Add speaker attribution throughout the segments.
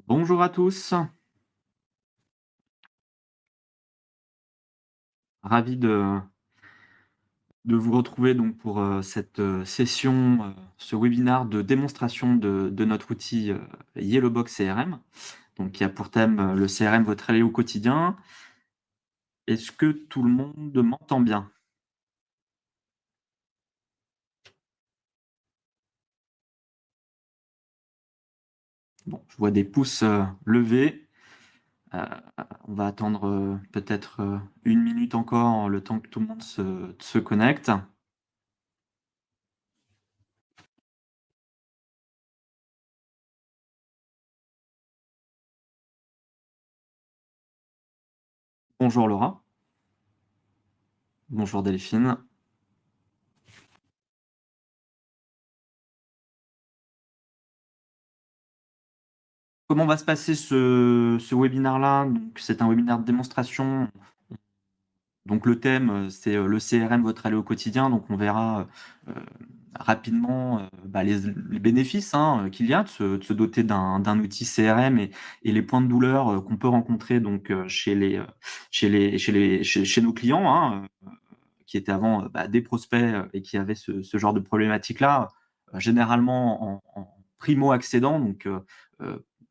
Speaker 1: Bonjour à tous, ravi de vous retrouver donc pour, cette, session, ce webinaire de démonstration de notre outil, Yellowbox CRM, donc qui a pour thème, le CRM votre allié au quotidien. Est-ce que tout le monde m'entend bien? Bon, je vois des pouces, levés. Heu, on va attendre, peut-être, 1 minute encore, le temps que tout le monde se connecte. Bonjour Laura, bonjour Delphine. Comment va se passer ce webinaire-là? Donc c'est un webinaire de démonstration. Donc le thème, c'est, le CRM, votre allié au quotidien. Donc on verra, rapidement, les bénéfices, hein, qu'il y a de se doter d'un outil CRM et les points de douleur, qu'on peut rencontrer donc, chez nos clients, hein, qui étaient avant, des prospects, et qui avaient ce genre de problématique-là, généralement en primo-accédant, donc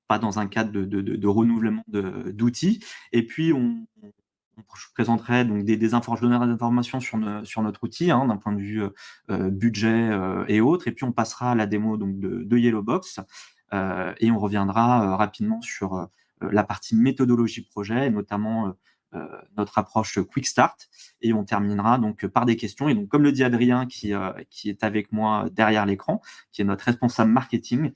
Speaker 1: pas dans un cadre de renouvellement d'outils. Et puis je présenterai donc je donnerai des informations sur notre outil, hein, d'un point de vue, budget, et autres. Et puis on passera à la démo donc de Yellowbox, et on reviendra, rapidement sur, la partie méthodologie projet et notamment, notre approche quick start. Et on terminera donc par des questions. Et donc comme le dit Adrien qui est avec moi derrière l'écran, qui est notre responsable marketing,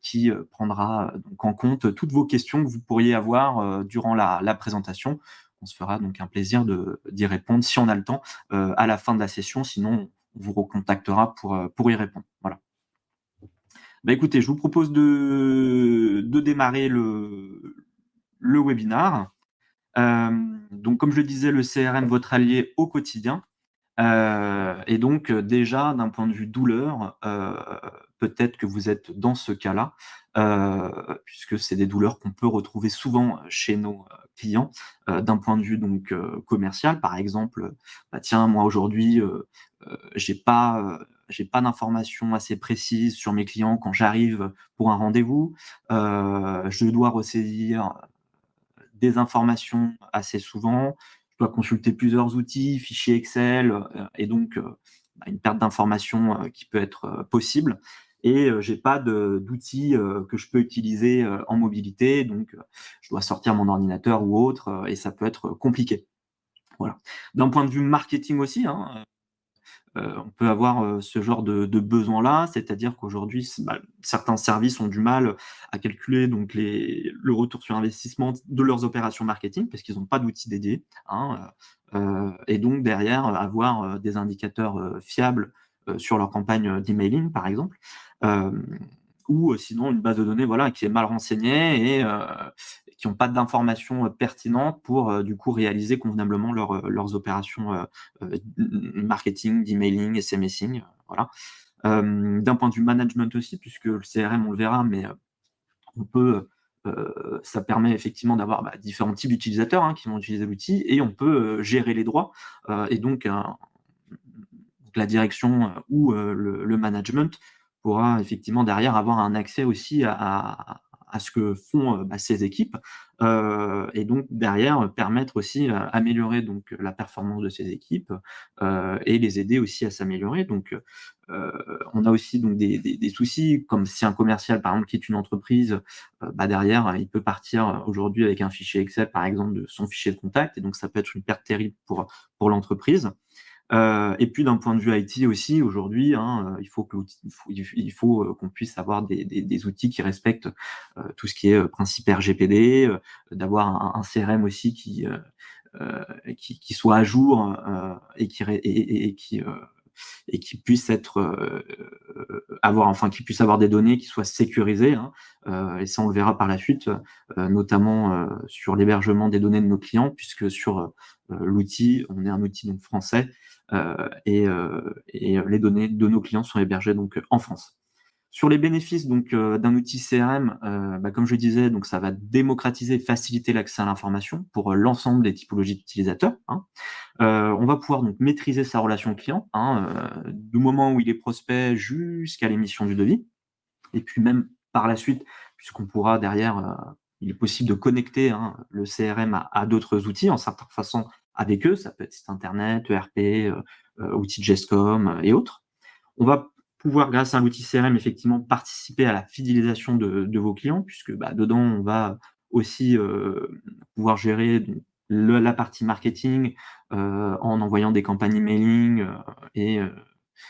Speaker 1: qui, prendra, donc en compte toutes vos questions que vous pourriez avoir, durant la présentation. On se fera donc un plaisir d'y répondre si on a le temps, à la fin de la session. Sinon, on vous recontactera pour y répondre. Voilà. Bah, écoutez, je vous propose de démarrer le webinar. Donc comme je le disais, le CRM, votre allié au quotidien. Et donc, déjà d'un point de vue douleur, peut-être que vous êtes dans ce cas-là, puisque c'est des douleurs qu'on peut retrouver souvent chez nos, clients, d'un point de vue donc, commercial. Par exemple, bah, tiens, moi aujourd'hui, j'ai pas d'informations assez précises sur mes clients quand j'arrive pour un rendez-vous. Je dois ressaisir des informations assez souvent. Je dois consulter plusieurs outils, fichiers Excel, et donc, une perte d'informations, qui peut être, possible. Et j'ai pas d'outils, que je peux utiliser, en mobilité. Donc, je dois sortir mon ordinateur ou autre, et ça peut être compliqué. Voilà. D'un point de vue marketing aussi, hein, on peut avoir, ce genre de besoin-là, c'est-à-dire qu'aujourd'hui, certains services ont du mal à calculer donc le retour sur investissement de leurs opérations marketing parce qu'ils n'ont pas d'outils dédiés, hein, et donc derrière, avoir, des indicateurs, fiables, sur leur campagne, d'emailing, par exemple. Hem, ou, sinon une base de données, voilà, qui est mal renseignée et qui ont pas d'informations, pertinentes pour, du coup réaliser convenablement leurs opérations, marketing, d'emailing, SMSing, voilà. D'un point de vue management aussi, puisque le CRM, on le verra, mais on peut, ça permet effectivement d'avoir, différents types d'utilisateurs, hein, qui vont utiliser l'outil. Et on peut, gérer les droits, et donc la direction, ou le management pourra effectivement derrière avoir un accès aussi à ce que font, ces équipes, et donc derrière, permettre aussi, améliorer donc la performance de ces équipes, et les aider aussi à s'améliorer. Donc, on a aussi donc des soucis comme si un commercial par exemple quitte une entreprise, derrière, il peut partir, aujourd'hui avec un fichier Excel par exemple de son fichier de contact. Et donc ça peut être une perte terrible pour l'entreprise. Et puis d'un point de vue IT aussi aujourd'hui, hein, il faut que l'outil il faut, qu'on puisse avoir des outils qui respectent, tout ce qui est, principe RGPD, d'avoir un CRM aussi qui soit à jour, et qui ré et qui puisse être, qui puisse avoir des données qui soient sécurisées, hein. Et ça, on le verra par la suite, notamment, sur l'hébergement des données de nos clients, puisque sur, l'outil, on est un outil donc français, et les données de nos clients sont hébergées donc, en France. Sur les bénéfices donc d'un outil CRM, comme je le disais, donc ça va démocratiser et faciliter l'accès à l'information pour, l'ensemble des typologies d'utilisateurs, hein. On va pouvoir donc maîtriser sa relation client, hein, du moment où il est prospect jusqu'à l'émission du devis. Et puis même par la suite, puisqu'on pourra derrière, il est possible de connecter, hein, le CRM à d'autres outils en s'interfaçant avec eux. Ça peut être site internet, ERP, outils de Gestcom, et autres. On va pouvoir, grâce à l'outil CRM, effectivement participer à la fidélisation de vos clients puisque, dedans, on va aussi, pouvoir gérer donc la partie marketing, en envoyant des campagnes emailing, et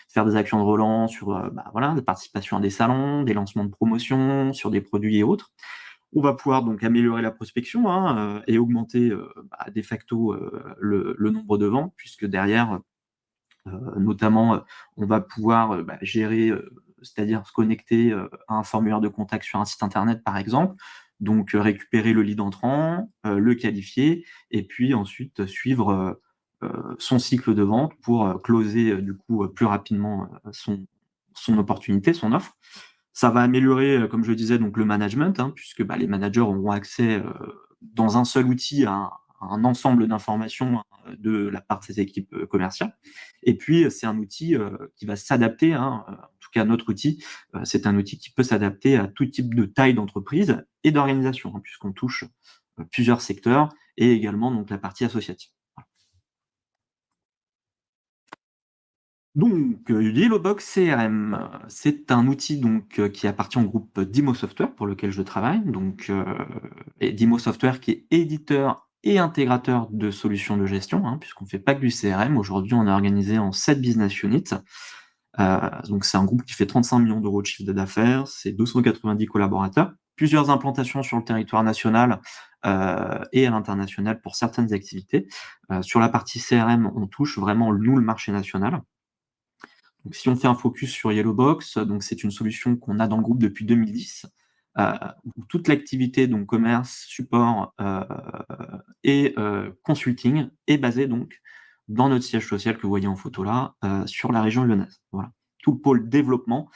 Speaker 1: faire des actions de relance sur, voilà, la participation à des salons, des lancements de promotions, sur des produits et autres. On va pouvoir donc améliorer la prospection, hein, et augmenter, de facto, le nombre de ventes puisque derrière, notamment, on va pouvoir, gérer, c'est-à-dire se connecter, à un formulaire de contact sur un site internet, par exemple. Donc, récupérer le lead entrant, le qualifier et puis ensuite suivre, son cycle de vente pour, closer, du coup, plus rapidement, son opportunité, son offre. Ça va améliorer, comme je le disais, donc le management, hein, puisque, les managers auront accès, dans un seul outil à un ensemble d'informations, de la part de ces équipes, commerciales. Et puis, c'est un outil, qui va s'adapter, hein, en tout cas notre outil, c'est un outil qui peut s'adapter à tout type de taille d'entreprise et d'organisation, hein, puisqu'on touche, plusieurs secteurs et également donc la partie associative. Donc, Yellowbox CRM, c'est un outil donc, qui appartient au groupe Dymo Software pour lequel je travaille. Donc, et Dymo Software qui est éditeur et intégrateur de solutions de gestion, hein, puisqu'on ne fait pas que du CRM. Aujourd'hui, on est organisé en 7 business units. Donc c'est un groupe qui fait 35 millions d'euros de chiffre d'affaires, c'est 290 collaborateurs, plusieurs implantations sur le territoire national, et à l'international pour certaines activités. Sur la partie CRM, on touche vraiment, nous, le marché national. Donc si on fait un focus sur Yellowbox, donc c'est une solution qu'on a dans le groupe depuis 2010, heu, où toute l'activité, donc commerce, support, et consulting est basée donc dans notre siège social que vous voyez en photo là, sur la région lyonnaise. Voilà. Tout le pôle développement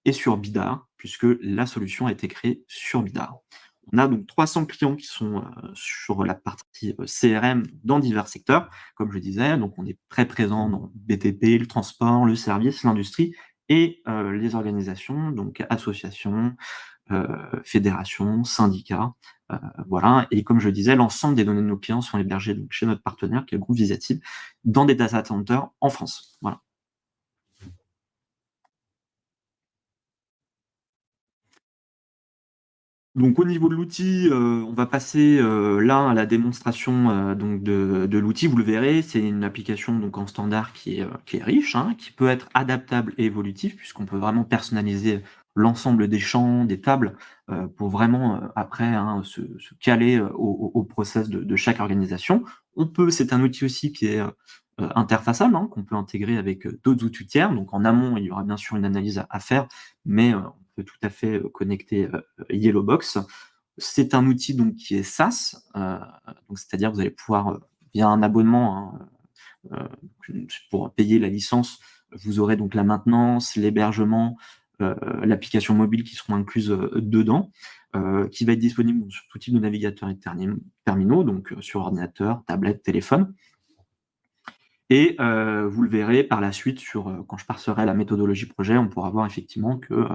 Speaker 1: est sur Bidart, puisque la solution a été créée sur Bidart. On a donc 300 clients qui sont, sur la partie, CRM dans divers secteurs, comme je disais. Donc on est très présent dans le BTP, le transport, le service, l'industrie et les organisations, donc associations, heu, fédérations, syndicats, voilà. Et comme je le disais, l'ensemble des données de nos clients sont hébergées donc chez notre partenaire, qui est le groupe Visative, dans des data centers en France. Voilà. Donc au niveau de l'outil, on va passer, là à la démonstration, donc de l'outil. Vous le verrez, c'est une application donc en standard qui est riche, hein, qui peut être adaptable et évolutive puisqu'on peut vraiment personnaliser l'ensemble des champs, des tables, pour vraiment, après, hein, se caler, au process de chaque organisation. C'est un outil aussi qui est, interfaçable, hein, qu'on peut intégrer avec, d'autres outils tiers. Donc en amont, il y aura bien sûr une analyse à faire, mais, on peut tout à fait, connecter, Yellowbox. C'est un outil donc qui est SaaS, donc c'est-à-dire que vous allez pouvoir, via un abonnement, hein, pour payer la licence, vous aurez donc la maintenance, l'hébergement, l'application mobile qui seront incluses, dedans, qui va être disponible sur tout type de navigateurs et de terminaux, donc sur ordinateur, tablette, téléphone. Et vous le verrez par la suite sur, quand je passerai la méthodologie projet, on pourra voir effectivement que,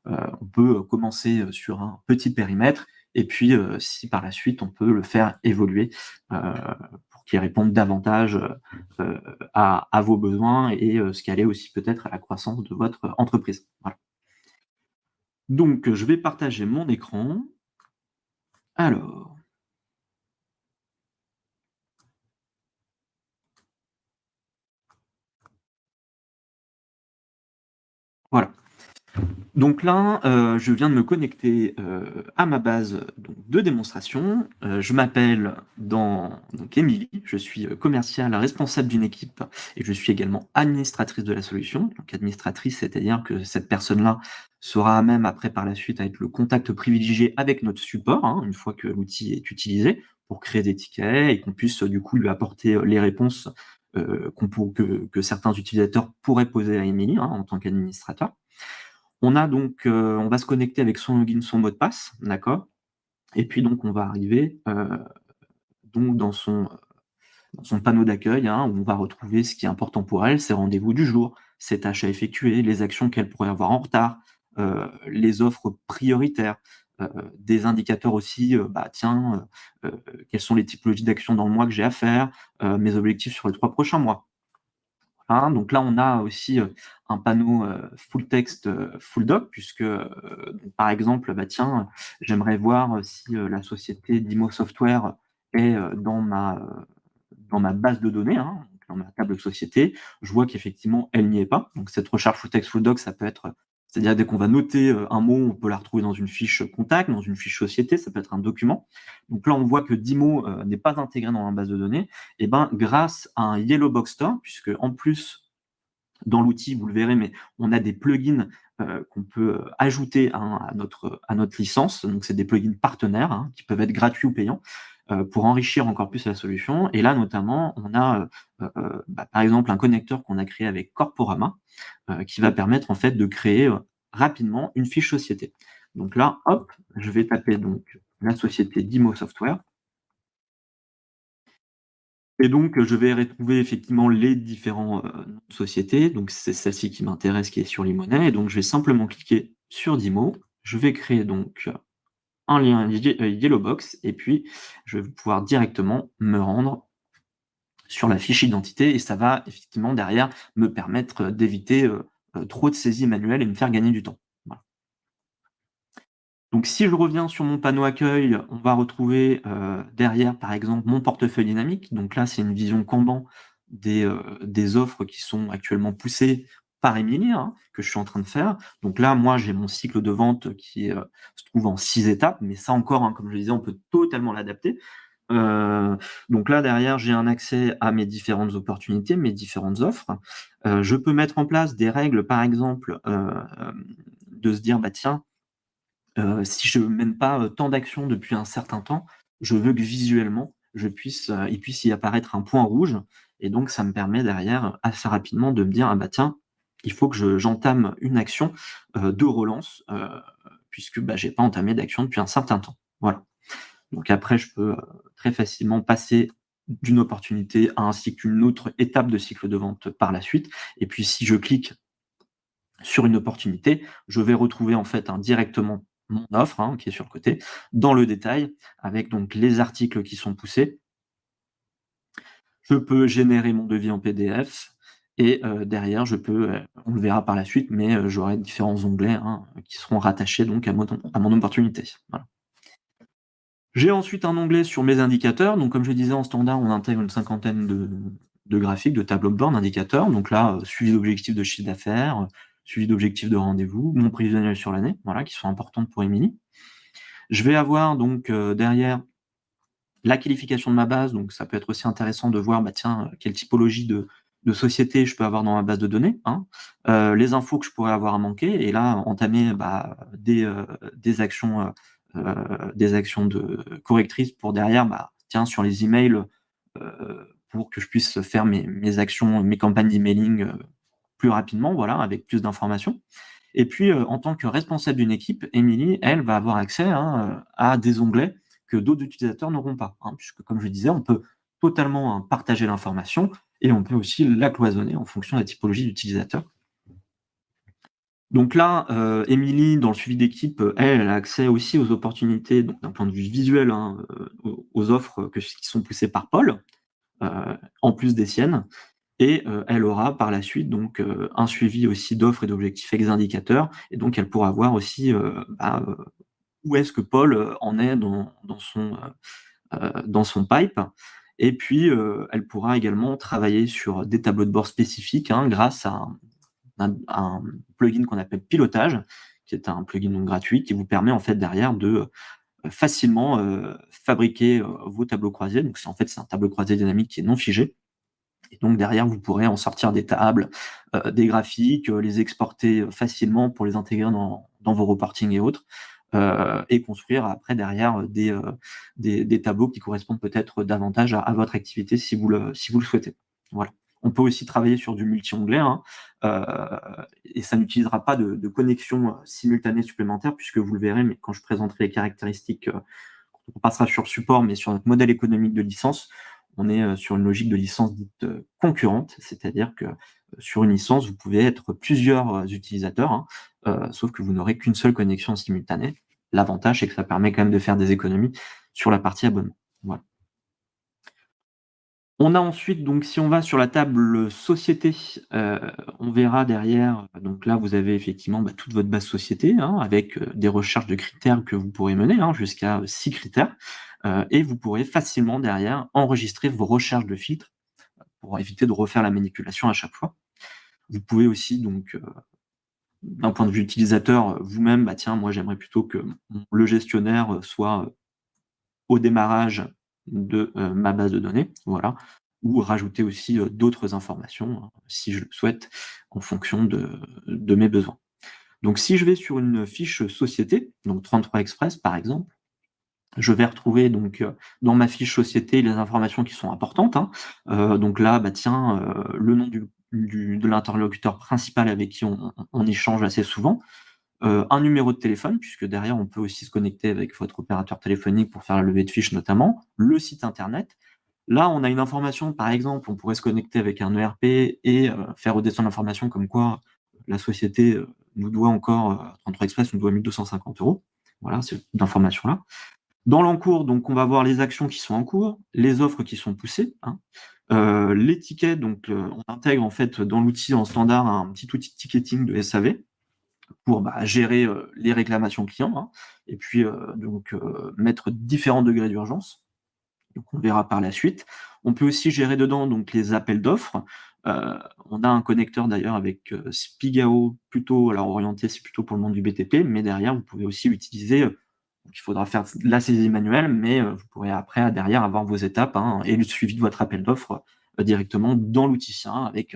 Speaker 1: on peut commencer, sur un petit périmètre et puis, si par la suite on peut le faire évoluer, heu, pour qu'il réponde davantage, à vos besoins et scaler aussi peut-être à la croissance de votre entreprise. Voilà. Donc, je vais partager mon écran. Alors, voilà. Donc là, je viens de me connecter, à ma base, donc de démonstration. Je m'appelle donc Émilie, je suis, commerciale responsable d'une équipe et je suis également administratrice de la solution. Donc administratrice, c'est-à-dire que cette personne-là sera à même après par la suite à être le contact privilégié avec notre support, hein, une fois que l'outil est utilisé, pour créer des tickets et qu'on puisse, du coup lui apporter, les réponses, qu'on pour que certains utilisateurs pourraient poser à Émilie, hein, en tant qu'administrateur. On a donc, on va se connecter avec son login, son mot de passe, d'accord? Et puis donc on va arriver, donc dans son panneau d'accueil, hein, où on va retrouver ce qui est important pour elle, ses rendez-vous du jour, ses tâches à effectuer, les actions qu'elle pourrait avoir en retard, les offres prioritaires, des indicateurs aussi, bah, tiens, quelles sont les typologies d'actions dans le mois que j'ai à faire, mes objectifs sur les 3 prochains mois. Hein, donc là, on a aussi, un panneau, full texte, full doc puisque, donc par exemple, bah, tiens, j'aimerais voir, si, la société Dimo Software est, dans ma base de données, hein, donc dans ma table de société. Je vois qu'effectivement, elle n'y est pas. Donc cette recherche full text, full doc, ça peut être, c'est-à-dire dès qu'on va noter, un mot, on peut la retrouver dans une fiche contact, dans une fiche société, ça peut être un document. Donc là, on voit que Dimo, n'est pas intégré dans la base de données et ben, grâce à un Yellow Box Store, puisque en plus dans l'outil, vous le verrez, mais on a des plugins, qu'on peut, ajouter, hein, à notre licence. Donc c'est des plugins partenaires, hein, qui peuvent être gratuits ou payants, pour enrichir encore plus la solution et là, notamment, on a, bah, par exemple, un connecteur qu'on a créé avec Corporama, qui va permettre, en fait, de créer, rapidement une fiche société. Donc là, hop, je vais taper donc la société Dimo Software et donc, je vais retrouver effectivement les différents, noms de sociétés. Donc c'est celle-ci qui m'intéresse, qui est sur Limonet et donc je vais simplement cliquer sur Dimo. Je vais créer donc, un lien Yellowbox et puis je vais pouvoir directement me rendre sur la fiche identité et ça va effectivement derrière me permettre, d'éviter, trop de saisies manuelles et me faire gagner du temps. Voilà. Donc si je reviens sur mon panneau accueil, on va retrouver, derrière, par exemple, mon portefeuille dynamique. Donc là, c'est une vision Kanban des offres qui sont actuellement poussées par Émilie, hein, que je suis en train de faire. Donc là, moi, j'ai mon cycle de vente qui, se trouve en 6 étapes, mais ça encore, hein, comme je le disais, on peut totalement l'adapter. Heu, donc là, derrière, j'ai un accès à mes différentes opportunités, mes différentes offres. Je peux mettre en place des règles, par exemple, de se dire: «Bah, tiens, si je mène pas, tant d'actions depuis un certain temps, je veux que visuellement, il puisse y apparaître un point rouge et donc ça me permet derrière, assez rapidement de me dire: «Ah bah tiens, il faut que j'entame une action, de relance, puisque, bah, j'ai pas entamé d'action depuis un certain temps». Voilà. Donc après je peux, très facilement passer d'une opportunité à ainsi qu'une autre étape de cycle de vente par la suite et puis si je clique sur une opportunité, je vais retrouver en fait, hein, directement mon offre, hein, qui est sur le côté, dans le détail, avec donc les articles qui sont poussés. Je peux générer mon devis en PDF et derrière je peux, on le verra par la suite, mais j'aurai différents onglets, hein, qui seront rattachés donc à mon opportunité. Voilà. J'ai ensuite un onglet sur mes indicateurs. Donc comme je disais, en standard, on intègre une cinquantaine de graphiques, de tableaux de bord, d'indicateurs. Donc là, suivi d'objectifs de chiffre d'affaires, suivi d'objectifs de rendez-vous, mon prévisionnel sur l'année, voilà, qui sont importantes pour Émilie. Je vais avoir donc, derrière la qualification de ma base, donc ça peut être aussi intéressant de voir, bah, tiens, quelle typologie de société je peux avoir dans ma base de données, hein. Les infos que je pourrais avoir à manquer et là, entamer, bah, des actions de correctrices pour derrière, bah, tiens, sur les emails, pour que je puisse faire mes actions, mes campagnes d'emailing, plus rapidement, voilà, avec plus d'informations. Et puis, en tant que responsable d'une équipe, Émilie, elle, va avoir accès, hein, à des onglets que d'autres utilisateurs n'auront pas, hein, puisque comme je disais, on peut totalement, hein, partager l'information et on peut aussi la cloisonner en fonction de la typologie d'utilisateur. Donc là, Émilie, dans le suivi d'équipe, elle, elle a accès aussi aux opportunités, donc d'un point de vue visuel, hein, aux offres qui sont poussées par Paul, heu, en plus des siennes. Et elle aura par la suite donc un suivi aussi d'offres et d'objectifs avec des indicateurs et donc elle pourra voir aussi, bah, où est-ce que Paul, en est dans son pipe et puis, elle pourra également travailler sur des tableaux de bord spécifiques, hein, grâce à un plugin qu'on appelle Pilotage, qui est un plugin donc gratuit qui vous permet en fait derrière de, facilement, fabriquer, vos tableaux croisés. Donc c'est un tableau croisé dynamique qui est non figé et donc derrière, vous pourrez en sortir des tables, des graphiques, les exporter, facilement pour les intégrer dans vos reportings et autres, et construire après derrière, des tableaux qui correspondent peut-être davantage à votre activité si vous le souhaitez. Voilà. On peut aussi travailler sur du multi-onglet, hein, heu et ça n'utilisera pas de connexion, simultanée supplémentaire puisque vous le verrez, mais quand je présenterai les caractéristiques, on passera sur support, mais sur notre modèle économique de licence, on est, sur une logique de licence dite, concurrente. C'est-à-dire que, sur une licence, vous pouvez être plusieurs, utilisateurs, hein, sauf que vous n'aurez qu'une seule connexion simultanée. L'avantage, c'est que ça permet quand même de faire des économies sur la partie abonnement. Voilà. On a ensuite donc si on va sur la table, société, on verra derrière, donc là vous avez effectivement, bah, toute votre base société, hein, avec, des recherches de critères que vous pourrez mener, hein, jusqu'à 6 critères, et vous pourrez facilement derrière enregistrer vos recherches de filtres pour éviter de refaire la manipulation à chaque fois. Vous pouvez aussi donc, d'un point de vue utilisateur, vous-même, bah, tiens moi j'aimerais plutôt que le gestionnaire, soit, au démarrage de, ma base de données, voilà, ou rajouter aussi, d'autres informations, hein, si je le souhaite, en fonction de mes besoins. Donc si je vais sur une fiche société, donc 33 Express par exemple, je vais retrouver donc, dans ma fiche société les informations qui sont importantes, hein. Donc là, bah, tiens, le nom de l'interlocuteur principal avec qui on échange assez souvent, un numéro de téléphone, puisque derrière on peut aussi se connecter avec votre opérateur téléphonique pour faire la levée de fiches notamment, le site internet. Là, on a une information, par exemple, on pourrait se connecter avec un ERP et faire redescendre l'information comme quoi la société, nous doit encore, 33 Express nous doit 1 250 €. Voilà, cette information-là. Dans l'encours, donc on va voir les actions qui sont en cours, les offres qui sont poussées, hein. Les tickets, donc on intègre en fait dans l'outil en standard un petit outil de ticketing de SAV pour, bah, gérer, les réclamations clients, hein, et puis, donc, mettre différents degrés d'urgence. Donc on verra par la suite. On peut aussi gérer dedans donc les appels d'offres. On a un connecteur d'ailleurs avec, Spigao plutôt alors orienté, c'est plutôt pour le monde du BTP, mais derrière vous pouvez aussi l'utiliser, donc il faudra faire la saisie manuelle, mais, vous pourrez après derrière avoir vos étapes, hein, et le suivi de votre appel d'offres, directement dans l'outil Sien avec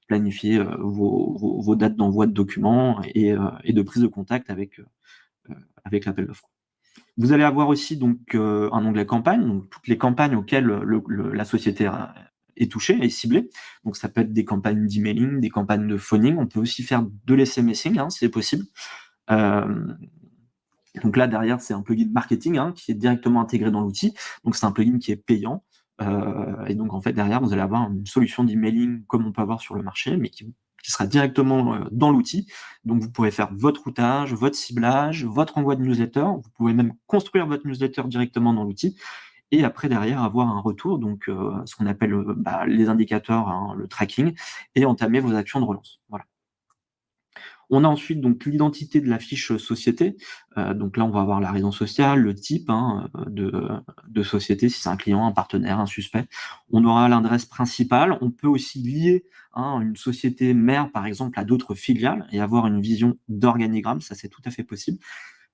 Speaker 1: planifier, vos dates d'envoi de documents et de prise de contact avec l'appel d'offres. Vous allez avoir aussi donc, un onglet campagne, donc toutes les campagnes auxquelles la société est touchée, est ciblée. Donc ça peut être des campagnes d'emailing, des campagnes de phoning. On peut aussi faire de l'SMSing, hein, c'est possible. Hem, donc là derrière, c'est un plugin marketing, hein, qui est directement intégré dans l'outil. Donc c'est un plugin qui est payant, et donc en fait derrière, vous allez avoir une solution d'emailing comme on peut avoir sur le marché, mais qui sera directement, dans l'outil. Donc vous pourrez faire votre routage, votre ciblage, votre envoi de newsletter. Vous pouvez même construire votre newsletter directement dans l'outil et après derrière avoir un retour, donc ce qu'on appelle, bah, les indicateurs, hein, le tracking et entamer vos actions de relance. Voilà. On a ensuite donc l'identité de la fiche, société. Donc là, on va avoir la raison sociale, le type, hein, de société, si c'est un client, un partenaire, un suspect. On aura l'adresse principale. On peut aussi lier, hein, une société mère, par exemple, à d'autres filiales et avoir une vision d'organigramme. Ça, c'est tout à fait possible.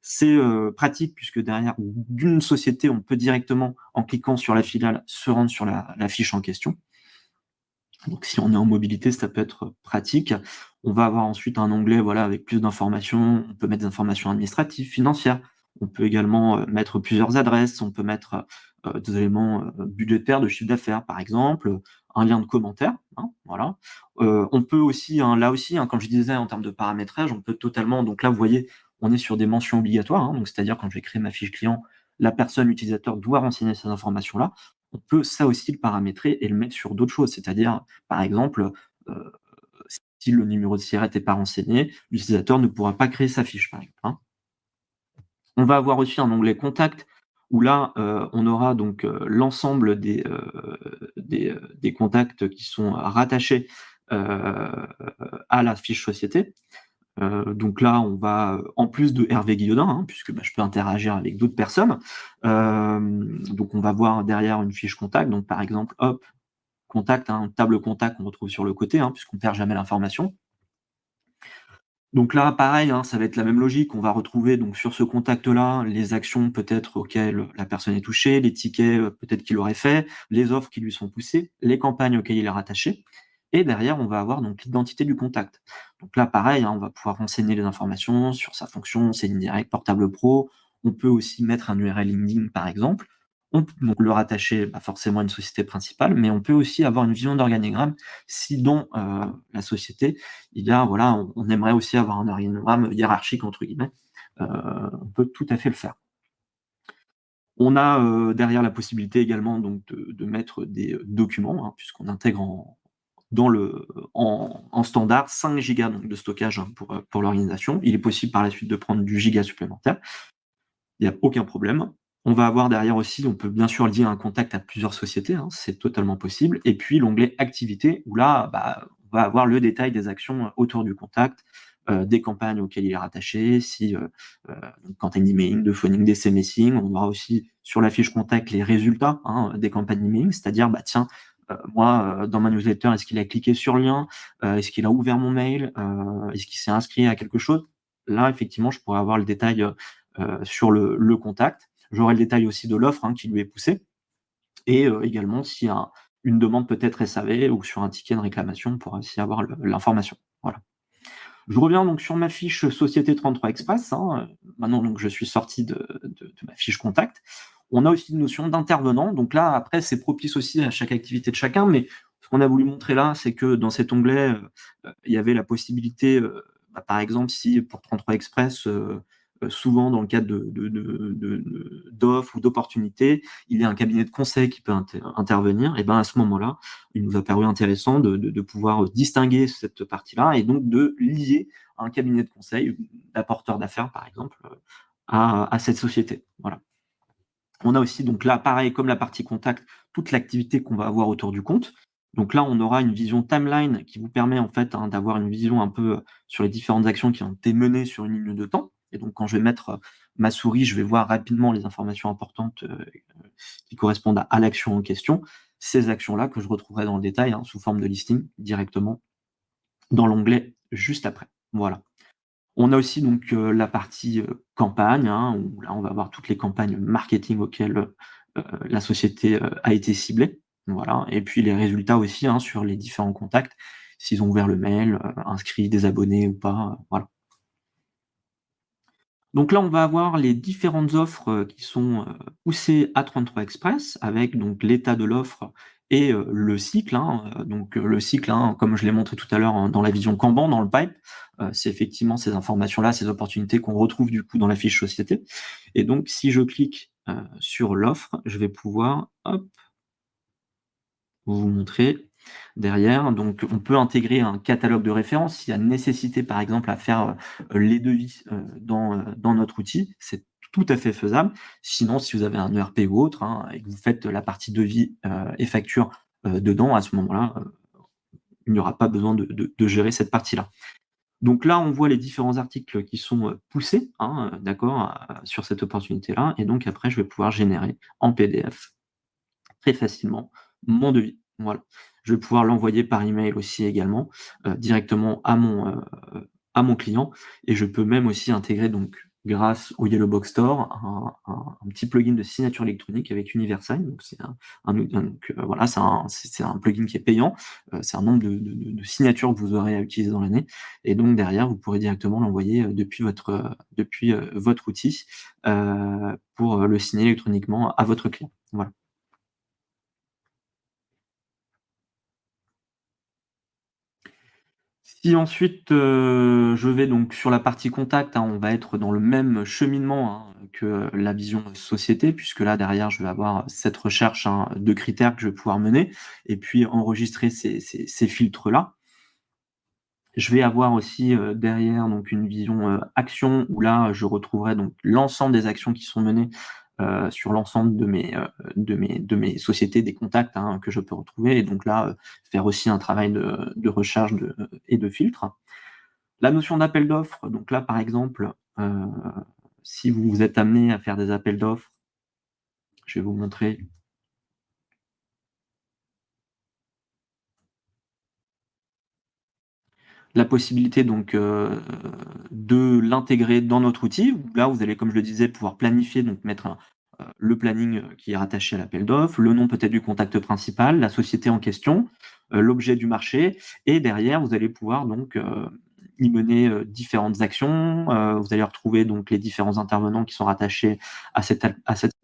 Speaker 1: C'est, pratique puisque derrière d'une société, on peut directement, en cliquant sur la filiale, se rendre sur la fiche en question. Donc si on est en mobilité, ça peut être pratique. On va avoir ensuite un onglet, voilà, avec plus d'informations. On peut mettre des informations administratives, financières. On peut également, mettre plusieurs adresses. On peut mettre, des éléments, budgétaires, de chiffre d'affaires, par exemple, un lien de commentaire, hein, voilà. On peut aussi, hein, là aussi, hein, comme je disais en termes de paramétrage, on peut totalement donc là, vous voyez, on est sur des mentions obligatoires, hein, donc c'est-à-dire quand je vais créer ma fiche client, la personne utilisateur doit renseigner ces informations-là. On peut ça aussi le paramétrer et le mettre sur d'autres choses, c'est-à-dire, par exemple, heu, si le numéro de SIRET n'est pas renseigné, l'utilisateur ne pourra pas créer sa fiche, par exemple, hein. On va avoir aussi un onglet contact où là, on aura donc, l'ensemble des contacts qui sont rattachés, à la fiche société. Donc là, on va, en plus de Hervé Guillotin, hein, puisque, bah, je peux interagir avec d'autres personnes, donc on va voir derrière une fiche contact, donc par exemple, hop, contact, hein, table contact qu'on retrouve sur le côté, hein, puisqu'on perd jamais l'information. Donc là, pareil, hein, ça va être la même logique. On va retrouver donc sur ce contact-là, les actions peut-être auxquelles la personne est touchée, les tickets, peut-être qu'il aurait fait, les offres qui lui sont poussées, les campagnes auxquelles il est rattaché et derrière, on va avoir donc l'identité du contact. Donc là, pareil, hein, on va pouvoir renseigner les informations sur sa fonction, ses lignes directes, portable pro. On peut aussi mettre un URL LinkedIn, par exemple. On peut donc le rattacher, bah, forcément à une société principale, mais on peut aussi avoir une vision d'organigramme si dans, la société, il y a voilà, on aimerait aussi avoir un organigramme «hiérarchique» entre guillemets, on peut tout à fait le faire. On a, derrière la possibilité également donc de mettre des, documents, hein, puisqu'on intègre en standard 5 gigas donc de stockage, hein, pour l'organisation. Il est possible par la suite de prendre du giga supplémentaire. Il y a aucun problème. On va avoir derrière aussi, on peut bien sûr lier un contact à plusieurs sociétés, hein, c'est totalement possible et puis l'onglet activités où là, bah, on va avoir le détail des actions autour du contact, des campagnes auxquelles il est rattaché, si, donc campagne d'emailing, de phoning, d'essai messaging. On aura aussi sur la fiche contact les résultats, hein, des campagnes emailing, c'est-à-dire, bah, tiens, moi, dans ma newsletter, est-ce qu'il a cliqué sur le lien? Est-ce qu'il a ouvert mon mail? Est-ce qu'il s'est inscrit à quelque chose? Là, effectivement, je pourrais avoir le détail, sur le contact. J'aurai le détail aussi de l'offre, hein, qui lui est poussée et également s'il y a une demande peut-être SAV ou sur un ticket de réclamation, on pourra aussi avoir l'information. Voilà. Je reviens donc sur ma fiche Société 33 Express, hein, maintenant donc je suis sorti de ma fiche contact. On a aussi une notion d'intervenant, donc là après c'est propice aussi à chaque activité de chacun, mais ce qu'on a voulu montrer là, c'est que dans cet onglet, il y avait la possibilité, bah, par exemple si pour 33 Express, souvent dans le cadre d'offres ou d'opportunités, il y a un cabinet de conseil qui peut intervenir et ben, à ce moment-là, il nous a paru intéressant de pouvoir distinguer cette partie-là et donc de lier un cabinet de conseil, d'apporteur d'affaires par exemple, à cette société. Voilà. On a aussi donc là, pareil, comme la partie contact, toute l'activité qu'on va avoir autour du compte. Donc là, on aura une vision timeline qui vous permet en fait, hein, d'avoir une vision un peu, sur les différentes actions qui ont été menées sur une ligne de temps et donc quand je vais mettre, ma souris, je vais voir rapidement les informations importantes, qui correspondent à l'action en question. Ces actions-là que je retrouverai dans le détail, hein, sous forme de listing directement dans l'onglet juste après. Voilà. On a aussi donc, la partie, campagne, hein, où là, on va avoir toutes les campagnes marketing auxquelles, la société, a été ciblée. Voilà et puis les résultats aussi, hein, sur les différents contacts, s'ils ont ouvert le mail, inscrit des abonnés ou pas, voilà. Donc là, on va avoir les différentes offres, qui sont, poussées à 33 Express avec donc l'état de l'offre et le cycle, hein, donc le cycle, hein, comme je l'ai montré tout à l'heure, hein, dans la vision Kanban, dans le pipe, c'est effectivement ces informations-là, ces opportunités qu'on retrouve du coup dans la fiche société et donc si je clique, sur l'offre, je vais pouvoir, hop, vous montrer derrière. Donc, on peut intégrer un catalogue de références s'il y a nécessité, par exemple, à faire, les devis, dans notre outil, c'est tout à fait faisable. Sinon, si vous avez un ERP ou autre, hein, et que vous faites la partie devis, et facture, dedans, à ce moment-là, il n'y aura pas besoin de gérer cette partie-là. Donc là, on voit les différents articles qui sont, poussés, hein, d'accord, sur cette opportunité-là et donc après, je vais pouvoir générer en PDF très facilement mon devis. Voilà. Je vais pouvoir l'envoyer par email aussi également, directement à mon client et je peux même aussi intégrer donc grâce au Yellow Box Store un petit plugin de signature électronique avec Universign. Donc c'est donc voilà, c'est un plugin qui est payant, c'est un nombre de signatures que vous aurez à utiliser dans l'année et donc derrière vous pourrez directement l'envoyer, depuis, votre outil, pour, le signer électroniquement à votre client. Voilà. Si ensuite, je vais donc sur la partie contact, hein, on va être dans le même cheminement, hein, que la vision société, puisque là derrière je vais avoir cette recherche, hein, de critères que je vais pouvoir mener et puis enregistrer ces filtres-là. Je vais avoir aussi, derrière donc une vision, action où là, je retrouverai donc l'ensemble des actions qui sont menées, sur l'ensemble de mes sociétés, des contacts, hein, que je peux retrouver et donc là, faire aussi un travail de recherche et de filtre. La notion d'appel d'offres, donc là, par exemple, si vous êtes amené à faire des appels d'offres, je vais vous montrer la possibilité donc, de l'intégrer dans notre outil où là, vous allez, comme je le disais, pouvoir planifier, donc mettre le planning, qui est rattaché à l'appel d'offres, le nom peut-être du contact principal, la société en question, l'objet du marché et derrière, vous allez pouvoir donc, y mener, différentes actions. Vous allez retrouver donc les différents intervenants qui sont rattachés à cet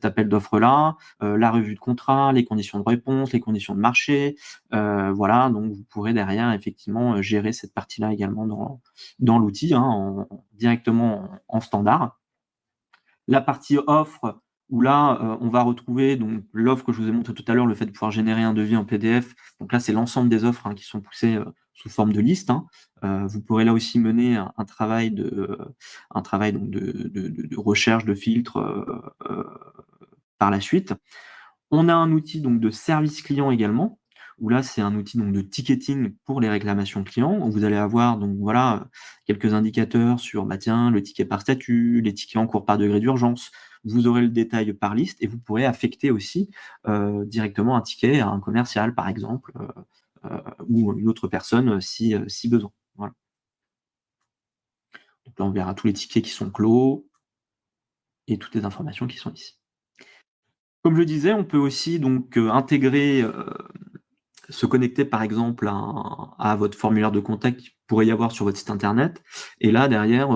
Speaker 1: appel d'offres-là, la revue de contrat, les conditions de réponse, les conditions de marché. Voilà, donc vous pourrez derrière effectivement, gérer cette partie-là également dans l'outil, hein, directement en standard. La partie offre, où là, on va retrouver donc l'offre que je vous ai montré tout à l'heure, le fait de pouvoir générer un devis en PDF. Donc là, c'est l'ensemble des offres, hein, qui sont poussées, sous forme de liste, hein. Vous pourrez là aussi mener un travail donc de recherche, de filtre, par la suite. On a un outil donc de service client également, où là, c'est un outil donc de ticketing pour les réclamations clients, où vous allez avoir donc voilà, quelques indicateurs sur, bah, tiens, le ticket par statut, les tickets en cours par degré d'urgence. Vous aurez le détail par liste et vous pourrez affecter aussi, directement un ticket à un commercial, par exemple, ou une autre personne, si besoin. Voilà. Donc là, on verra tous les tickets qui sont clos et toutes les informations qui sont ici. Comme je disais, on peut aussi donc, intégrer, se connecter par exemple à votre formulaire de contact qu'il pourrait y avoir sur votre site internet et là derrière,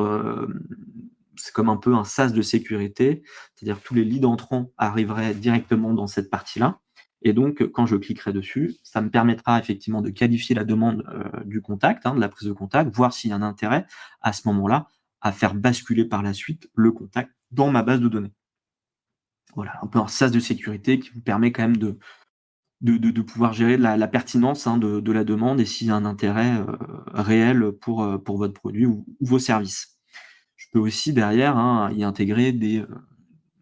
Speaker 1: c'est comme un peu un sas de sécurité, c'est-à-dire que tous les leads entrants arriveraient directement dans cette partie-là et donc quand je cliquerai dessus, ça me permettra effectivement de qualifier la demande, du contact, hein, de la prise de contact, voir s'il y a un intérêt à ce moment-là à faire basculer par la suite le contact dans ma base de données. Voilà, un peu un sas de sécurité qui vous permet quand même de pouvoir gérer la pertinence, hein, de la demande et s'il y a un intérêt, réel pour votre produit ou vos services. Je peux aussi derrière, hein, y intégrer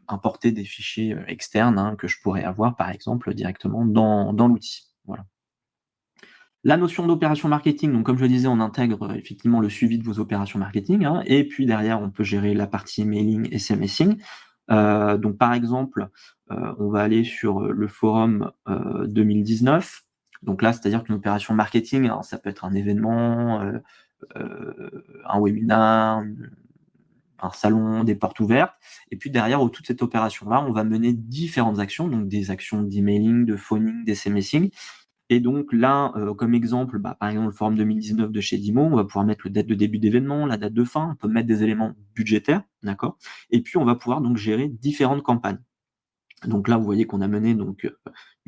Speaker 1: importer des fichiers, externes, hein, que je pourrais avoir par exemple directement dans l'outil. Voilà. La notion d'opération marketing, donc comme je le disais, on intègre, effectivement le suivi de vos opérations marketing, hein, et puis derrière on peut gérer la partie mailing, SMSing. Donc par exemple, on va aller sur, le forum, 2019. Donc là, c'est-à-dire qu'une opération marketing, alors ça peut être un événement, un webinar, un salon, des portes ouvertes et puis derrière, autour de cette opération-là, on va mener différentes actions, donc des actions d'emailing, de phoning, d'SMSing et donc là, comme exemple, bah, par exemple, le forum 2019 de chez Dimo, on va pouvoir mettre le date de début d'événement, la date de fin, on peut mettre des éléments budgétaires, d'accord? Et puis on va pouvoir donc gérer différentes campagnes. Donc là, vous voyez qu'on a mené donc,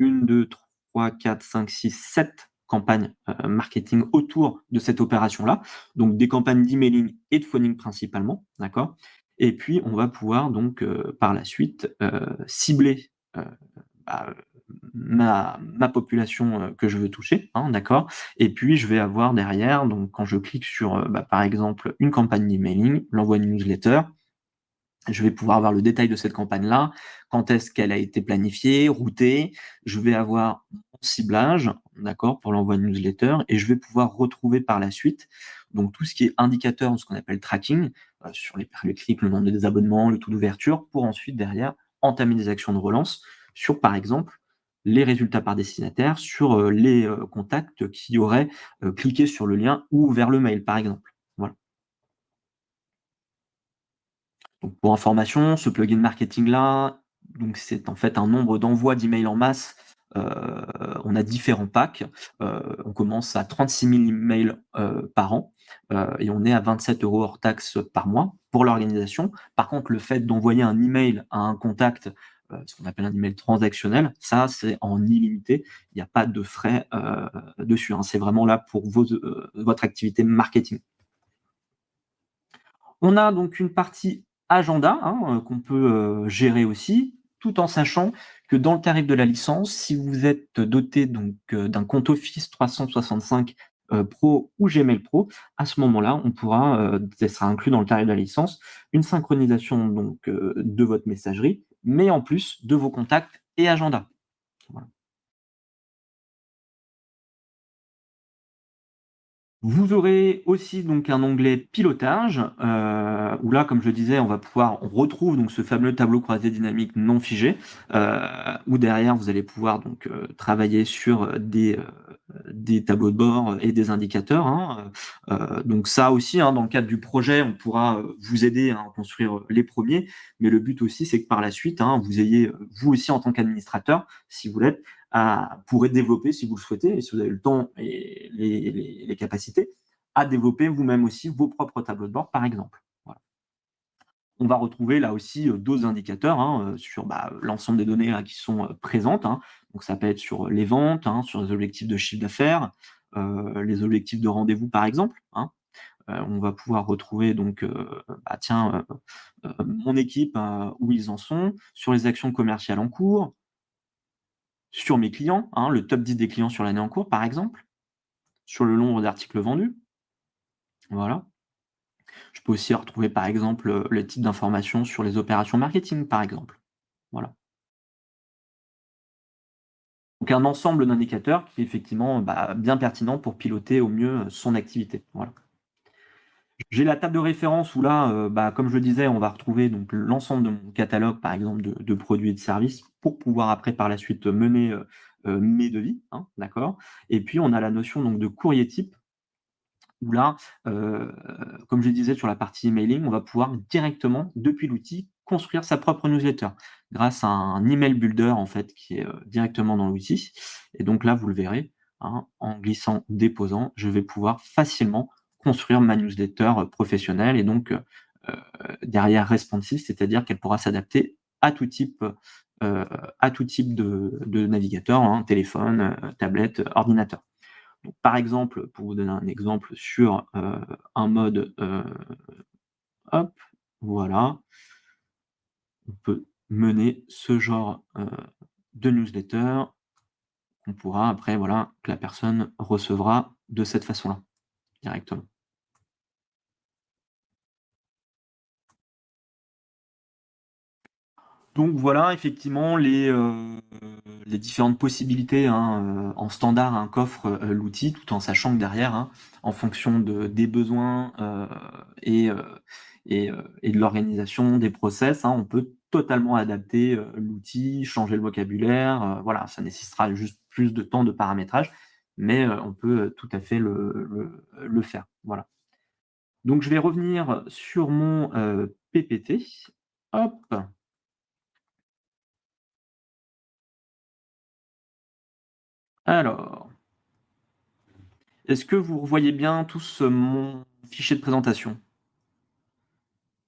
Speaker 1: 1, 2, 3, 4, 5, 6, 7 campagnes, marketing autour de cette opération-là. Donc des campagnes d'emailing et de phoning principalement, d'accord? Et puis on va pouvoir donc, par la suite, cibler, bah, ma population, que je veux toucher, hein, d'accord? Et puis je vais avoir derrière, donc quand je clique sur, bah, par exemple, une campagne d'emailing, l'envoi d'une newsletter, je vais pouvoir avoir le détail de cette campagne-là, quand est-ce qu'elle a été planifiée, routée. Je vais avoir mon ciblage, d'accord, pour l'envoi de newsletter et je vais pouvoir retrouver par la suite, donc tout ce qui est indicateur, ce qu'on appelle tracking, sur les clics, le nombre des abonnements, le taux d'ouverture, pour ensuite derrière entamer des actions de relance sur, par exemple, les résultats par destinataire, sur, les, contacts qui auraient, cliqué sur le lien ou ouvert le mail, par exemple. Voilà. Donc pour information, ce plugin marketing-là, donc c'est en fait un nombre d'envois d'emails en masse. Heu, on a différents packs. On commence à 36 000 emails, par an, et on est à 27 € hors taxes par mois pour l'organisation. Par contre, le fait d'envoyer un email à un contact, ce qu'on appelle un email transactionnel, ça, c'est en illimité. Il n'y a pas de frais, dessus, hein. C'est vraiment là pour votre activité marketing. On a donc une partie agenda, hein, qu'on peut, gérer aussi, tout en sachant que dans le tarif de la licence, si vous êtes doté donc, d'un compte Office 365, Pro ou Gmail Pro, à ce moment-là, on pourra, ça sera inclus dans le tarif de la licence, une synchronisation donc, de votre messagerie, mais en plus de vos contacts et agenda. Voilà. Vous aurez aussi donc un onglet pilotage, où là, comme je le disais, on retrouve donc ce fameux tableau croisé dynamique non figé, heu, où derrière vous allez pouvoir donc, travailler sur, des tableaux de bord et des indicateurs, hein, donc ça aussi, hein, dans le cadre du projet, on pourra, vous aider à en construire, les premiers. Mais le but aussi, c'est que par la suite, hein, vous ayez, vous aussi en tant qu'administrateur, si vous l'êtes, pourrez développer si vous le souhaitez et si vous avez le temps et les capacités, à développer vous-même aussi vos propres tableaux de bord, par exemple. Voilà. On va retrouver là aussi, d'autres indicateurs, hein, sur, l'ensemble des données là qui sont, présentes, hein. Donc ça peut être sur les ventes, hein, sur les objectifs de chiffre d'affaires, les objectifs de rendez-vous par exemple, hein. On va pouvoir retrouver donc, tiens, mon équipe, où ils en sont, sur les actions commerciales en cours, sur mes clients, hein, le top 10 des clients sur l'année en cours par exemple, sur le nombre d'articles vendus, voilà. Je peux aussi retrouver par exemple, le type d'informations sur les opérations marketing par exemple, voilà. Donc un ensemble d'indicateurs qui est effectivement, bien pertinent pour piloter au mieux, son activité, voilà. J'ai la table de référence où là, comme je le disais, on va retrouver donc l'ensemble de mon catalogue, par exemple, de produits et de services pour pouvoir après par la suite mener, mes devis, hein, d'accord? Et puis on a la notion donc de courrier type où là, heu, comme je disais sur la partie emailing, on va pouvoir directement, depuis l'outil, construire sa propre newsletter grâce à un email builder en fait qui est, directement dans l'outil et donc là, vous le verrez, hein, en glissant, déposant, je vais pouvoir facilement construire ma newsletter, professionnelle et donc, derrière responsive, c'est-à-dire qu'elle pourra s'adapter à tout type, à tout type de navigateur, hein, téléphone, tablette, ordinateur. Donc, par exemple, pour vous donner un exemple sur, un mode, hop, voilà, on peut mener ce genre, de newsletter qu'on pourra après, voilà, que la personne recevra de cette façon-là, directement. Donc voilà, effectivement, les différentes possibilités, hein, en standard, hein, qu'offre, l'outil, tout en sachant que derrière, hein, en fonction des besoins, et heu et de l'organisation, des process, hein, on peut totalement adapter, l'outil, changer le vocabulaire, voilà, ça nécessitera juste plus de temps de paramétrage, mais on peut, tout à fait le faire, voilà. Donc je vais revenir sur mon, PPT. Hop! Alors, est-ce que vous revoyez bien tous, mon fichier de présentation?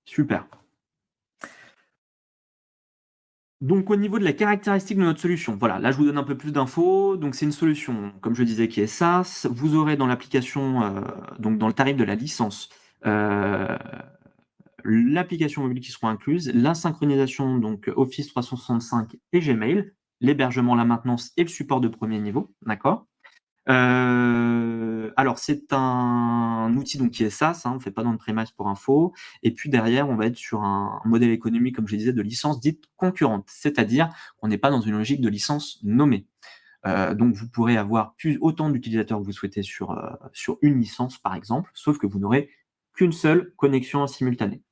Speaker 1: Super. Donc au niveau de la caractéristique de notre solution, voilà, là je vous donne un peu plus d'infos. Donc c'est une solution, comme je disais, qui est SaaS. Vous aurez dans l'application, donc dans le tarif de la licence, heu, l'application mobile qui sera incluse, la synchronisation donc Office 365 et Gmail, l'hébergement, la maintenance et le support de premier niveau, d'accord? Alors c'est un outil donc qui est SaaS, hein, on fait pas d'on-premise pour info et puis derrière, on va être sur un modèle économique, comme je disais, de licence dite concurrente. C'est-à-dire qu'on n'est pas dans une logique de licence nommée. Donc vous pourrez avoir plus autant d'utilisateurs que vous souhaitez sur une licence, par exemple, sauf que vous n'aurez qu'une seule connexion en simultané.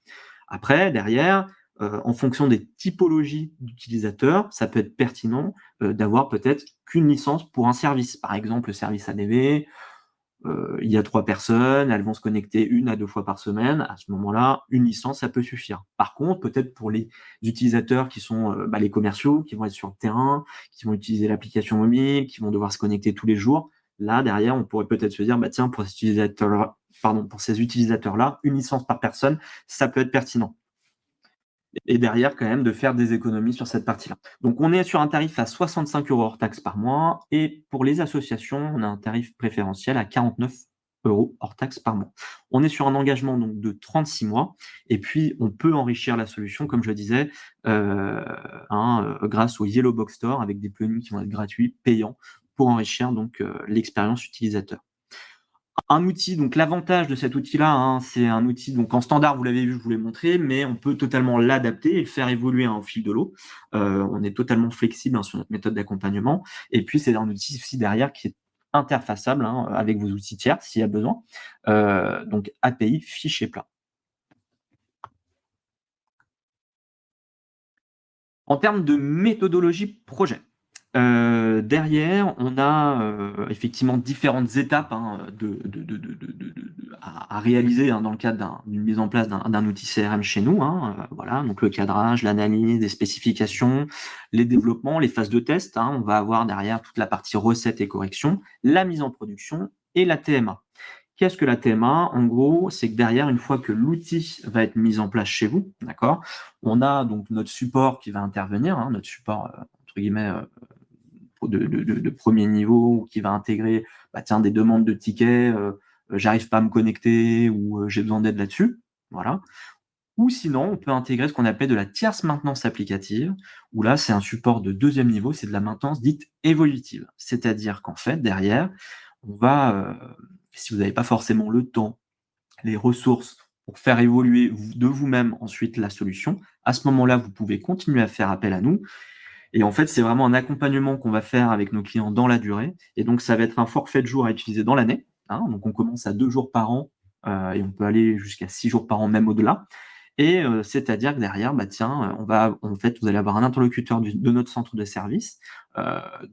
Speaker 1: Après, derrière, en fonction des typologies d'utilisateurs, ça peut être pertinent, d'avoir peut-être qu'une licence pour un service. Par exemple, le service ADV, il y a 3 personnes, elles vont se connecter 1 à 2 fois par semaine. À ce moment-là, une licence, ça peut suffire. Par contre, peut-être pour les utilisateurs qui sont, les commerciaux, qui vont être sur le terrain, qui vont utiliser l'application mobile, qui vont devoir se connecter tous les jours, là, derrière, on pourrait peut-être se dire: «Bah, tiens, pour ces utilisateurs-là, une licence par personne, ça peut être pertinent». Et derrière quand même de faire des économies sur cette partie-là. Donc on est sur un tarif à 65 € hors taxes par mois et pour les associations, on a un tarif préférentiel à 49 € hors taxes par mois. On est sur un engagement donc de 36 mois et puis on peut enrichir la solution comme je le disais, grâce au Yellow Box Store avec des plugins qui vont être gratuits, payants pour enrichir donc l'expérience utilisateur. Un outil, donc l'avantage de cet outil-là, hein, c'est un outil donc en standard, vous l'avez vu, je vous l'ai montré, mais on peut totalement l'adapter et le faire évoluer, hein, au fil de l'eau. On est totalement flexible, hein, sur notre méthode d'accompagnement et puis c'est un outil aussi derrière qui est interfaçable, hein, avec vos outils tiers s'il y a besoin. Donc API fichier plat. En termes de méthodologie projet, derrière, on a, effectivement différentes étapes, hein, à réaliser, hein, dans le cadre d'une mise en place d'un outil CRM chez nous, hein, voilà, donc le cadrage, l'analyse, les spécifications, les développements, les phases de test, hein. On va avoir derrière toute la partie recettes et corrections, la mise en production et la TMA. Qu'est-ce que la TMA? En gros, c'est que derrière, une fois que l'outil va être mis en place chez vous, d'accord, on a donc notre support qui va intervenir, hein, notre support, entre guillemets, de 1er niveau, ou qui va intégrer, bah, tiens, des demandes de tickets, j'arrive pas à me connecter, ou j'ai besoin d'aide là-dessus, voilà. Ou sinon, on peut intégrer ce qu'on appelle de la tierce maintenance applicative, où là, c'est un support de 2e niveau, c'est de la maintenance dite évolutive. C'est-à-dire qu'en fait, derrière, on va, si vous n'avez pas forcément le temps, les ressources pour faire évoluer de vous-même ensuite la solution, à ce moment-là, vous pouvez continuer à faire appel à nous. Et en fait, c'est vraiment un accompagnement qu'on va faire avec nos clients dans la durée. Et donc, ça va être un forfait de jours à utiliser dans l'année, hein. Donc, on commence à 2 jours par an, et on peut aller jusqu'à 6 jours par an, même au-delà. Et c'est-à-dire que derrière, bah, tiens, en fait, vous allez avoir un interlocuteur de notre centre de service, heu,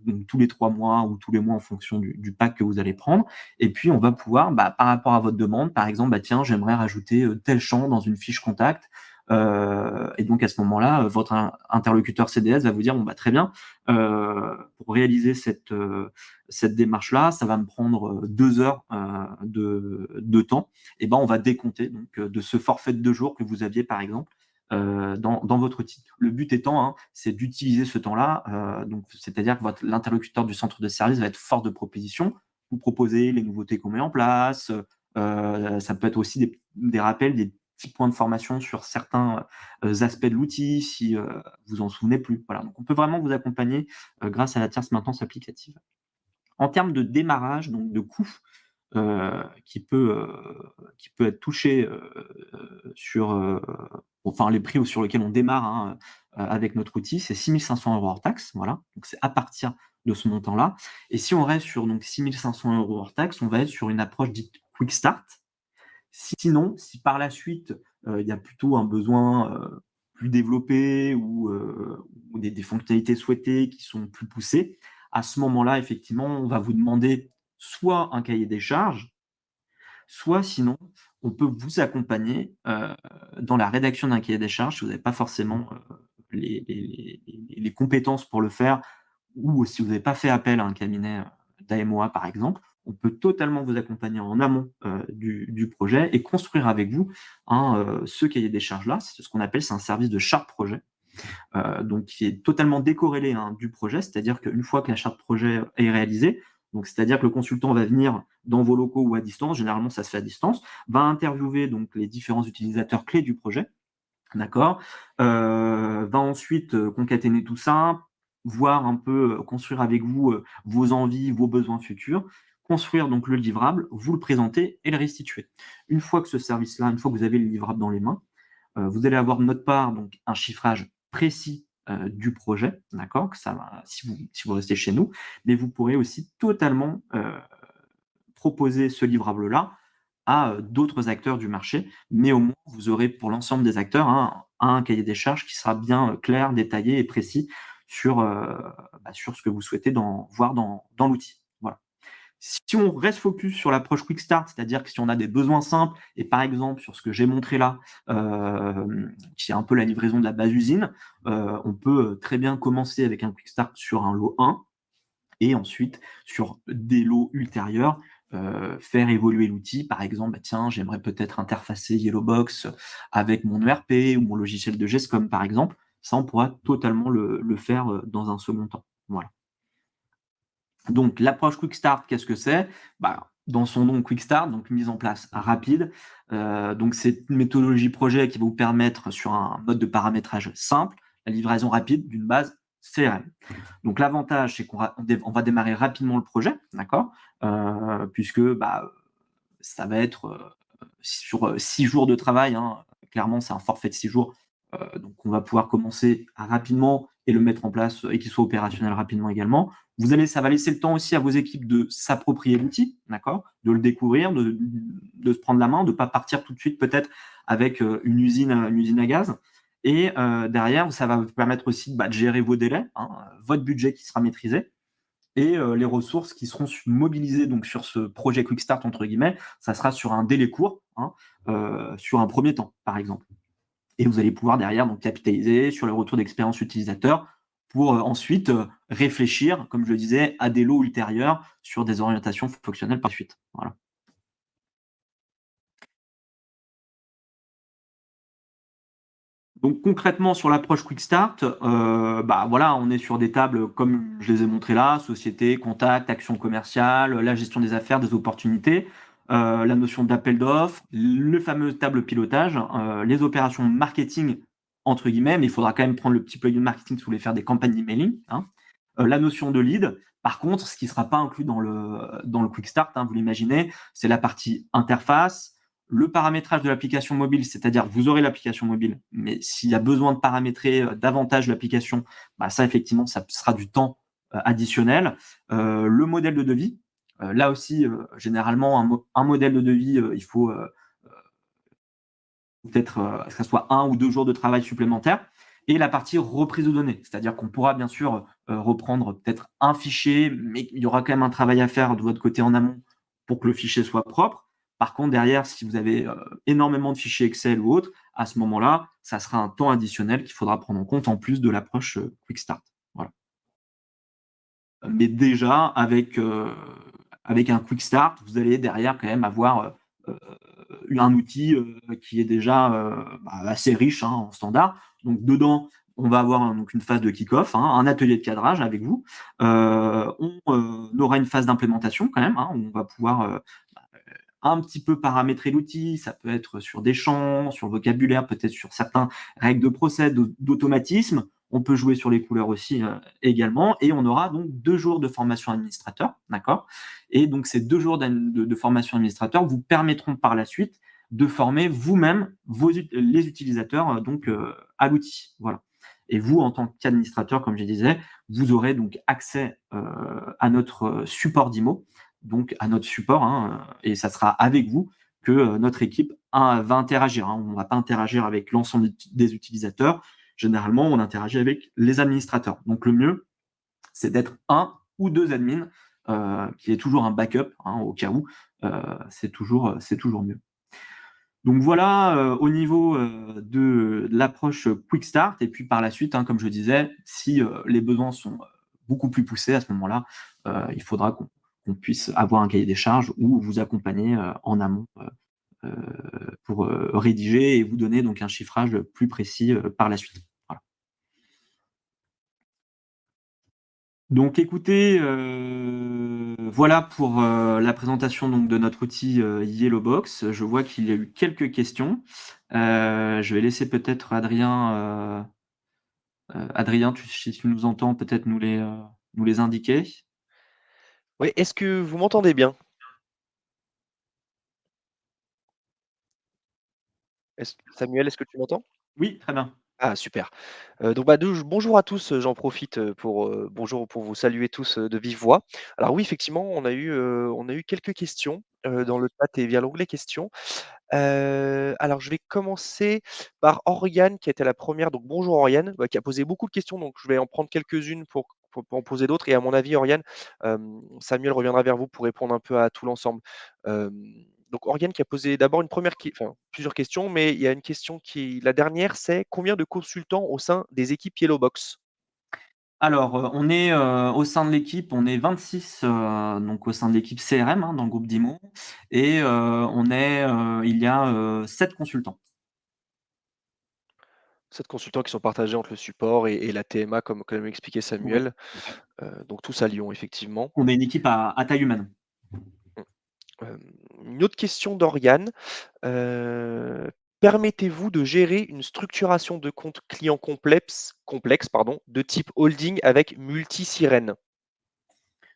Speaker 1: donc tous les 3 mois ou tous les mois en fonction du pack que vous allez prendre. Et puis on va pouvoir, bah, par rapport à votre demande, par exemple, bah, tiens, j'aimerais rajouter, tel champ dans une fiche contact, et donc à ce moment-là, votre interlocuteur CDS va vous dire: «Bon, bah, très bien, pour réaliser cette démarche-là, ça va me prendre, 2 heures, de temps». Et ben, on va décompter donc de ce forfait de 2 jours que vous aviez, par exemple, dans votre outil. Le but étant, hein, c'est d'utiliser ce temps-là, donc c'est-à-dire que l'interlocuteur du centre de service va être force de proposition, vous proposer les nouveautés qu'on met en place, ça peut être aussi des rappels, des petits points de formation sur certains, aspects de l'outil si, vous en souvenez plus. Voilà, donc on peut vraiment vous accompagner, grâce à la tierce maintenance applicative. En termes de démarrage, donc de coût, qui peut être touché, sur, enfin les prix sur lesquels on démarre, hein, avec notre outil, c'est 6 500 € hors taxe, voilà, donc c'est à partir de ce montant-là. Et si on reste sur donc 6 500 € hors taxe, on va être sur une approche dite quick start. Sinon, si par la suite, il y a plutôt un besoin, plus développé, ou des fonctionnalités souhaitées qui sont plus poussées, à ce moment-là, effectivement, on va vous demander soit un cahier des charges, soit sinon, on peut vous accompagner, dans la rédaction d'un cahier des charges si vous n'avez pas forcément, les compétences pour le faire, ou si vous n'avez pas fait appel à un cabinet, d'AMOA par exemple. On peut totalement vous accompagner en amont, du projet et construire avec vous ce cahier des charges-là. C'est ce qu'on appelle, c'est un service de charte projet, donc qui est totalement décorrélé, hein, du projet. C'est-à-dire qu'une fois que la charte projet est réalisée, donc c'est-à-dire que le consultant va venir dans vos locaux ou à distance, généralement ça se fait à distance, va interviewer donc les différents utilisateurs clés du projet, d'accord? Va ensuite, concaténer tout ça, voir un peu, construire avec vous, vos envies, vos besoins futurs, construire donc le livrable, vous le présenter et le restituer. Une fois que ce service-là, une fois que vous avez le livrable dans les mains, vous allez avoir de notre part donc un chiffrage précis, du projet, d'accord? Que ça va, si vous restez chez nous, mais vous pourrez aussi totalement, proposer ce livrable-là à, d'autres acteurs du marché. Mais au moins, vous aurez pour l'ensemble des acteurs un cahier des charges qui sera bien, clair, détaillé et précis sur, sur ce que vous souhaitez voir dans l'outil. Voilà. Si on reste focus sur l'approche quick start, c'est-à-dire que si on a des besoins simples et par exemple sur ce que j'ai montré là, qui est un peu la livraison de la base usine, on peut, très bien commencer avec un quick start sur un lot 1 et ensuite sur des lots ultérieurs, faire évoluer l'outil. Par exemple, bah, tiens, j'aimerais peut-être interfacer Yellowbox avec mon ERP ou mon logiciel de GESCOM par exemple. Ça, on pourra totalement le faire, dans un second temps. Voilà. Donc l'approche quick start, qu'est-ce que c'est? Bah, dans son nom quick start, donc mise en place rapide, donc c'est une méthodologie projet qui va vous permettre sur un mode de paramétrage simple, la livraison rapide d'une base CRM. Donc l'avantage, c'est on va démarrer rapidement le projet, d'accord? Puisque, bah, ça va être, sur, 6 jours de travail, hein, clairement c'est un forfait de 6 jours, donc on va pouvoir commencer rapidement et le mettre en place et qu'il soit opérationnel rapidement également. Ça va laisser le temps aussi à vos équipes de s'approprier l'outil, d'accord? De le découvrir, de se prendre la main, de pas partir tout de suite peut-être avec, une usine à gaz. Et derrière, ça va vous permettre aussi, bah, de gérer vos délais, hein, votre budget qui sera maîtrisé, et les ressources qui seront mobilisées donc sur ce projet quick start entre guillemets, ça sera sur un délai court, hein, sur un premier temps, par exemple. Et vous allez pouvoir derrière donc capitaliser sur le retour d'expérience utilisateur pour, ensuite, réfléchir, comme je le disais, à des lots ultérieurs sur des orientations fonctionnelles par la suite. Voilà. Donc concrètement sur l'approche Quick Start, bah, voilà, on est sur des tables comme je les ai montrées là, société, contact, action commerciale, la gestion des affaires, des opportunités, la notion d'appel d'offres, le fameux table pilotage, les opérations «marketing» entre guillemets, mais il faudra quand même prendre le petit plugin marketing si vous voulez faire des campagnes d'emailing, hein. La notion de lead. Par contre, ce qui ne sera pas inclus dans le Quick Start, hein, vous l'imaginez, c'est la partie interface, le paramétrage de l'application mobile, c'est-à-dire que vous aurez l'application mobile, mais s'il y a besoin de paramétrer davantage l'application, bah ça effectivement, ça sera du temps additionnel. Le modèle de devis, là aussi, généralement, un modèle de devis, il faut peut-être que ça soit 1 ou 2 jours de travail supplémentaires. Et la partie reprise de données, c'est-à-dire qu'on pourra bien sûr reprendre peut-être un fichier, mais il y aura quand même un travail à faire de votre côté en amont pour que le fichier soit propre. Par contre, derrière, si vous avez énormément de fichiers Excel ou autres, à ce moment-là, ça sera un temps additionnel qu'il faudra prendre en compte en plus de l'approche Quick Start. Voilà. Mais déjà, avec un quick start, vous allez derrière quand même avoir un outil qui est déjà bah, assez riche hein, en standard. Donc dedans, on va avoir donc une phase de kick-off, hein, un atelier de cadrage avec vous. On aura une phase d'implémentation quand même, hein, où on va pouvoir un petit peu paramétrer l'outil. Ça peut être sur des champs, sur le vocabulaire, peut-être sur certaines règles de procès, d'automatisme. On peut jouer sur les couleurs aussi également. Et on aura donc 2 jours de formation administrateur, d'accord. Et donc ces 2 jours de formation administrateur vous permettront par la suite de former vous-même les utilisateurs à l'outil. Voilà. Et vous, en tant qu'administrateur, comme je disais, vous aurez donc accès à notre support d'IMO, donc à notre support, hein, et ça sera avec vous que notre équipe va interagir. Hein. On ne va pas interagir avec l'ensemble des utilisateurs. Généralement, on interagit avec les administrateurs. Donc le mieux, c'est d'être 1 ou 2 admins, qui est toujours un backup hein, au cas où. C'est toujours mieux. Donc voilà, au niveau de l'approche Quick Start. Et puis par la suite, hein, comme je disais, si les besoins sont beaucoup plus poussés à ce moment-là, il faudra qu'on puisse avoir un cahier des charges ou vous accompagner en amont pour rédiger et vous donner donc un chiffrage plus précis par la suite. Voilà. Donc écoutez, voilà pour la présentation donc de notre outil Yellowbox. Je vois qu'il y a eu quelques questions. Je vais laisser peut-être Adrien, si tu nous entends, peut-être nous les indiquer.
Speaker 2: Oui, est-ce que vous m'entendez bien? Samuel, est-ce que tu m'entends?
Speaker 1: Oui, très bien.
Speaker 2: Ah super. Donc bah, bonjour à tous, j'en profite, bonjour pour vous saluer tous, de vive voix. Alors oui, effectivement, on a eu quelques questions, dans le chat et via l'onglet questions. Alors je vais commencer par Oriane qui était la première. Donc bonjour Oriane, bah, qui a posé beaucoup de questions, donc je vais en prendre quelques-unes pour en poser d'autres et à mon avis Oriane, Samuel reviendra vers vous pour répondre un peu à tout l'ensemble. Donc Oriane qui a posé d'abord enfin plusieurs questions, mais il y a une question la dernière, c'est: «Combien de consultants au sein des équipes Yellowbox?»
Speaker 1: Alors, on est au sein de l'équipe, on est 26 donc au sein de l'équipe CRM, hein, dans le groupe d'IMO et il y a 7 consultants.
Speaker 2: 7 consultants qui sont partagés entre le support et la TMA comme expliquait
Speaker 1: Oui,
Speaker 2: Samuel,
Speaker 1: tout à fait.
Speaker 2: donc tous à Lyon effectivement.
Speaker 1: On est une équipe à taille humaine.
Speaker 2: Mmh. Une autre question d'Oriane. Heu, Permettez-vous de gérer une structuration de compte client complexe, pardon, de type holding avec multi-sirènes?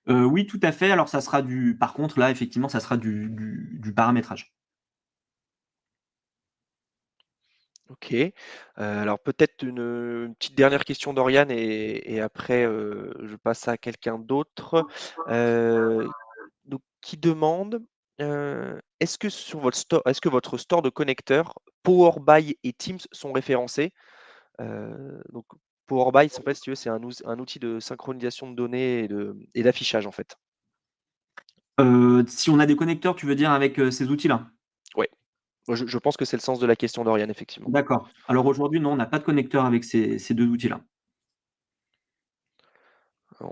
Speaker 1: Oui, tout à fait. Alors ça sera par contre, là, effectivement, ça sera du paramétrage.
Speaker 2: OK. Alors peut-être une petite dernière question d'Oriane et après, je passe à quelqu'un d'autre. Heu, donc qui demande, est-ce que votre store de connecteurs Powerbuy et Teams sont référencés? Donc Powerbuy, en fait, si tu veux, c'est un outil de synchronisation de données et d'affichage, en fait.
Speaker 1: Si on a des connecteurs, tu veux dire avec, ces outils-là?
Speaker 2: Ouais, moi je pense que c'est le sens de la question d'Oriane, effectivement.
Speaker 1: D'accord. Alors aujourd'hui, non, on n'a pas de connecteur avec ces 2 outils-là.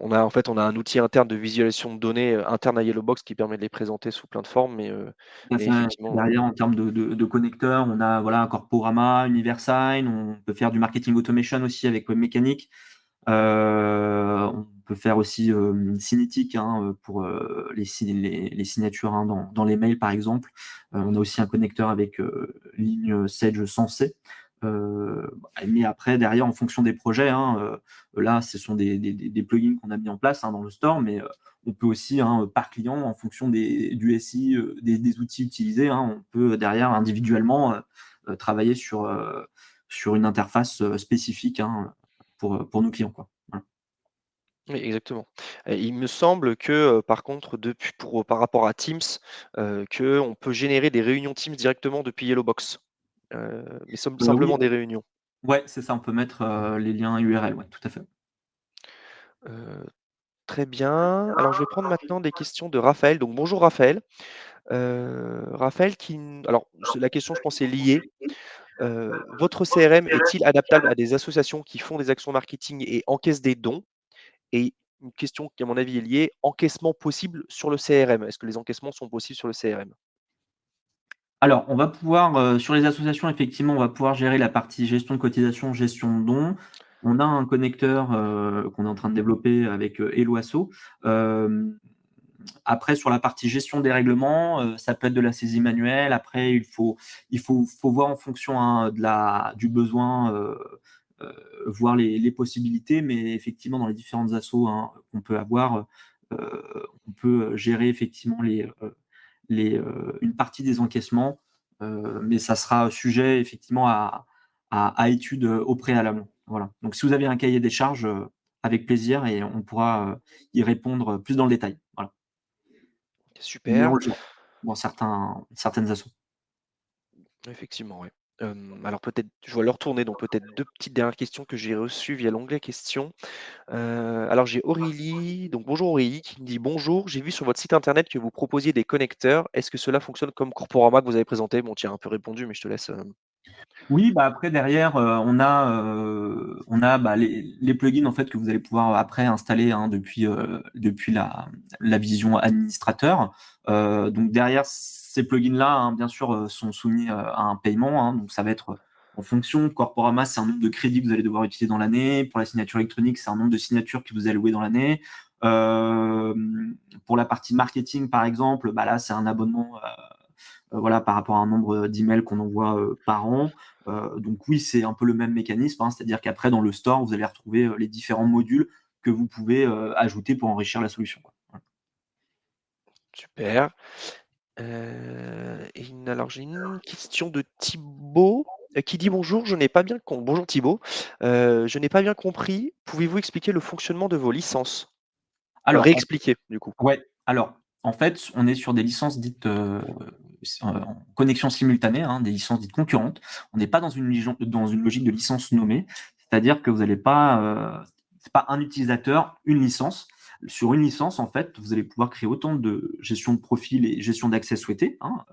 Speaker 2: On a un outil interne de visualisation de données, interne à Yellowbox qui permet de les présenter sous plein de formes,
Speaker 1: Tout à
Speaker 2: mais
Speaker 1: fait.
Speaker 2: effectivement,
Speaker 1: Derrière, en termes de connecteurs, on a voilà, Corporama, Universign, on peut faire du marketing automation aussi avec Webmécanique. On peut faire aussi, Cinetic, hein, pour, les signatures, hein, dans les mails, par exemple. On a aussi un connecteur avec, Ligne Sage Sensei. Mais après derrière, en fonction des projets, hein, là, ce sont des plugins qu'on a mis en place, hein, dans le store, mais, on peut aussi, hein, par client, en fonction du SI, des outils utilisés, hein, on peut derrière individuellement, travailler sur une interface, spécifique, hein, pour nos clients, quoi. Voilà.
Speaker 2: oui, exactement. Il me semble que, par contre, par rapport à Teams, qu'on peut générer des réunions Teams directement depuis Yellowbox, mais
Speaker 1: Oui,
Speaker 2: simplement des réunions.
Speaker 1: ouais, c'est ça, on peut mettre, les liens URL, ouais, tout à fait.
Speaker 2: Heu, Très bien. Alors je vais prendre maintenant des questions de Raphaël. Donc bonjour Raphaël. Raphaël alors la question je pense est liée. Votre CRM est-il adaptable à des associations qui font des actions marketing et encaissent des dons? Et une question qui à mon avis est liée, encaissement possible sur le CRM? Est-ce que les encaissements sont possibles sur le CRM?
Speaker 1: Alors, on va pouvoir, sur les associations, effectivement, on va pouvoir gérer la partie gestion de cotisation, gestion de dons. On a un connecteur, qu'on est en train de développer avec, Helloasso. Hem, Après sur la partie gestion des règlements, ça peut être de la saisie manuelle. Après il faut voir en fonction, hein, du besoin, voir les possibilités. Mais effectivement, dans les différentes assos, hein, qu'on peut avoir, on peut gérer effectivement une partie des encaissements, mais ça sera sujet effectivement à étude, au préalable. Voilà. Donc si vous avez un cahier des charges, avec plaisir et on pourra, y répondre plus dans le détail. Voilà. Mais on
Speaker 2: Super,
Speaker 1: le gère dans certaines assos.
Speaker 2: effectivement, ouais. Alors peut-être je vais le retourner, donc peut-être 2 petites dernières questions que j'ai reçues via l'onglet questions. Alors j'ai Aurélie, donc bonjour Aurélie, qui me dit: «Bonjour, j'ai vu sur votre site internet que vous proposiez des connecteurs. Est-ce que cela fonctionne comme Corporama que vous avez présenté?» Bon, tu y as un peu répondu, mais je te laisse,
Speaker 1: Oui, bah, après derrière, on a, bah, les plugins en fait que vous allez pouvoir après installer, hein, depuis la vision administrateur. Donc derrière ces plugins-là, hein, bien sûr, sont soumis, à un paiement, hein, donc ça va être, en fonction. Corporama, c'est un nombre de crédits que vous allez devoir utiliser dans l'année. Pour la signature électronique, c'est un nombre de signatures que vous allez louer dans l'année. Pour la partie marketing, par exemple, bah, là, c'est un abonnement, voilà, par rapport à un nombre d'emails qu'on envoie, par an. Donc oui, c'est un peu le même mécanisme, hein, c'est-à-dire qu'après dans le store, vous allez retrouver, les différents modules que vous pouvez, ajouter pour enrichir la solution, quoi. Voilà.
Speaker 2: super. Alors j'ai une question de Thibaut, qui dit: «Bonjour, bonjour Thibaut, je n'ai pas bien compris. Pouvez-vous expliquer le fonctionnement de vos licences?» Enfin
Speaker 1: Alors
Speaker 2: réexpliquer du coup.
Speaker 1: ouais, alors, en fait, on est sur des licences dites, en connexion simultanée, hein, des licences dites concurrentes. On n'est pas dans une logique de licence nommée, c'est-à-dire que vous allez pas, c'est pas un utilisateur, une licence. Sur une licence, en fait, vous allez pouvoir créer autant de gestion de profil et gestion d'accès souhaité, hein,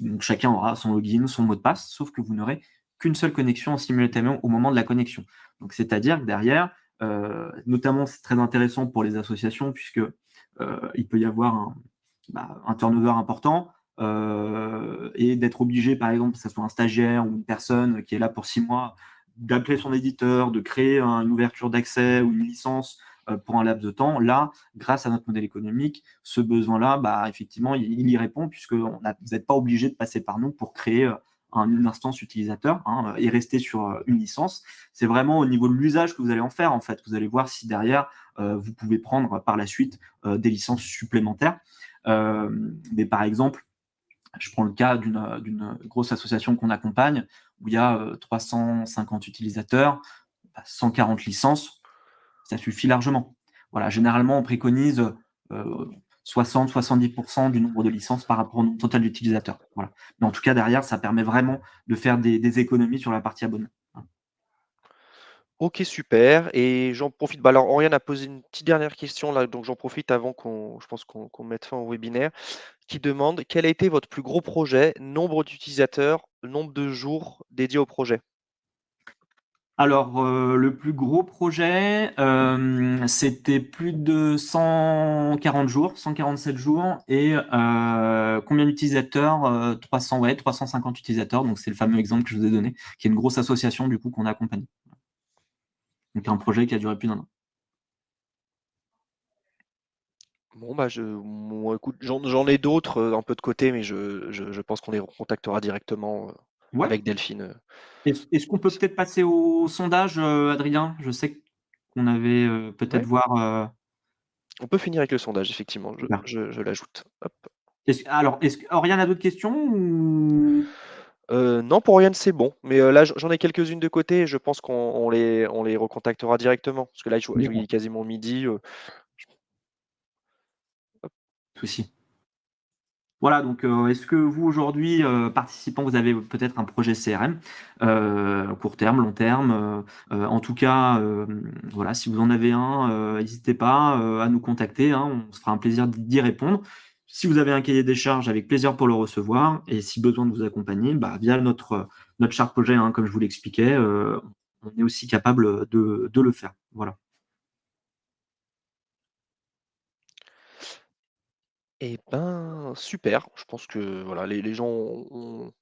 Speaker 1: donc chacun aura son login, son mot de passe, sauf que vous n'aurez qu'une seule connexion simultanément au moment de la connexion. Donc c'est-à-dire que derrière, notamment, c'est très intéressant pour les associations puisque, il peut y avoir un turnover important, et d'être obligé, par exemple, que ça soit un stagiaire ou une personne qui est là pour 6 mois, d'appeler son éditeur, de créer une ouverture d'accès ou une licence, pour un laps de temps. Là, grâce à notre modèle économique, ce besoin-là, bah, effectivement, il y répond puisque vous n'êtes pas obligé de passer par nous pour créer, une instance utilisateur, hein, et rester sur, une licence. C'est vraiment au niveau de l'usage que vous allez en faire, en fait. Vous allez voir si derrière, vous pouvez prendre par la suite, des licences supplémentaires. Mais par exemple, je prends le cas d'une grosse association qu'on accompagne où il y a 350 utilisateurs, bah, 140 licences, ça suffit largement. Voilà, généralement, on préconise 60-70% du nombre de licences par rapport au nombre total d'utilisateurs. Voilà. Mais en tout cas, derrière, ça permet vraiment de faire des économies sur la partie abonnement. Voilà.
Speaker 2: OK, super, et j'en profite, bah, alors Oriane a posé une petite dernière question là, donc j'en profite avant qu'on mette fin au webinaire, qui demande: «Quel a été votre plus gros projet? Nombre d'utilisateurs, nombre de jours dédiés au projet?»
Speaker 1: Alors, le plus gros projet, c'était plus de 140 jours, 147 jours et combien d'utilisateurs? 300, ouais, 350 utilisateurs, donc c'est le fameux exemple que je vous ai donné, qui est une grosse association du coup qu'on a accompagnée. Donc un projet qui a duré plus d'1 an.
Speaker 2: Bon, bah, moi, écoute, j'en ai d'autres, un peu de côté, mais je pense qu'on les recontactera directement,
Speaker 1: Ouais.
Speaker 2: avec Delphine,
Speaker 1: Est-ce qu'on peut peut-être passer au sondage, Adrien? Je sais qu'on avait, peut-être
Speaker 2: Ouais,
Speaker 1: voir,
Speaker 2: on peut finir avec le sondage, effectivement,
Speaker 1: super.
Speaker 2: je l'ajoute. Hop.
Speaker 1: Est-ce que Oriane a d'autres questions ou?
Speaker 2: Non, pour Oriane, c'est bon, mais là, j'en ai quelques-unes de côté et je pense qu'on les recontactera directement. Parce que là, il
Speaker 1: D'accord,
Speaker 2: est quasiment midi. Hop.
Speaker 1: souci. Voilà, donc est-ce que vous aujourd'hui, participants, vous avez peut-être un projet CRM, court terme, long terme, en tout cas, voilà, si vous en avez un, hésitez pas, à nous contacter, hein, on se fera un plaisir d'y répondre. Si vous avez un cahier des charges, avec plaisir pour le recevoir et si besoin de vous accompagner, bah, via notre charte projet, hein, comme je vous l'expliquais, on est aussi capable de le faire. Voilà.
Speaker 2: Et ben, super. Je pense que voilà, les gens ont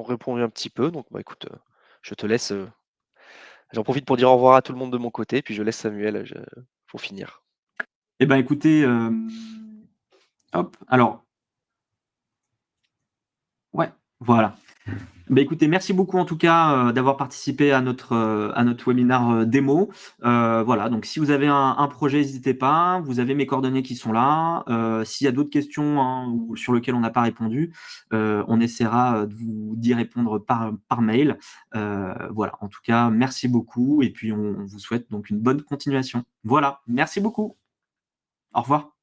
Speaker 2: répondu un petit peu. Donc, bah, écoute, je te laisse. J'en profite pour dire au revoir à tout le monde de mon côté, puis je laisse Samuel pour finir.
Speaker 1: Eh ben, écoutez, hop, alors ouais, voilà. Bah, écoutez, merci beaucoup en tout cas, d'avoir participé à notre webinaire, démo. Voilà, donc si vous avez un projet, n'hésitez pas, vous avez mes coordonnées qui sont là. S'il y a d'autres questions, hein, ou sur lesquelles on n'a pas répondu, on essaiera, d'y répondre par mail. Voilà, en tout cas, merci beaucoup et puis on vous souhaite donc une bonne continuation. Voilà, merci beaucoup. Au revoir.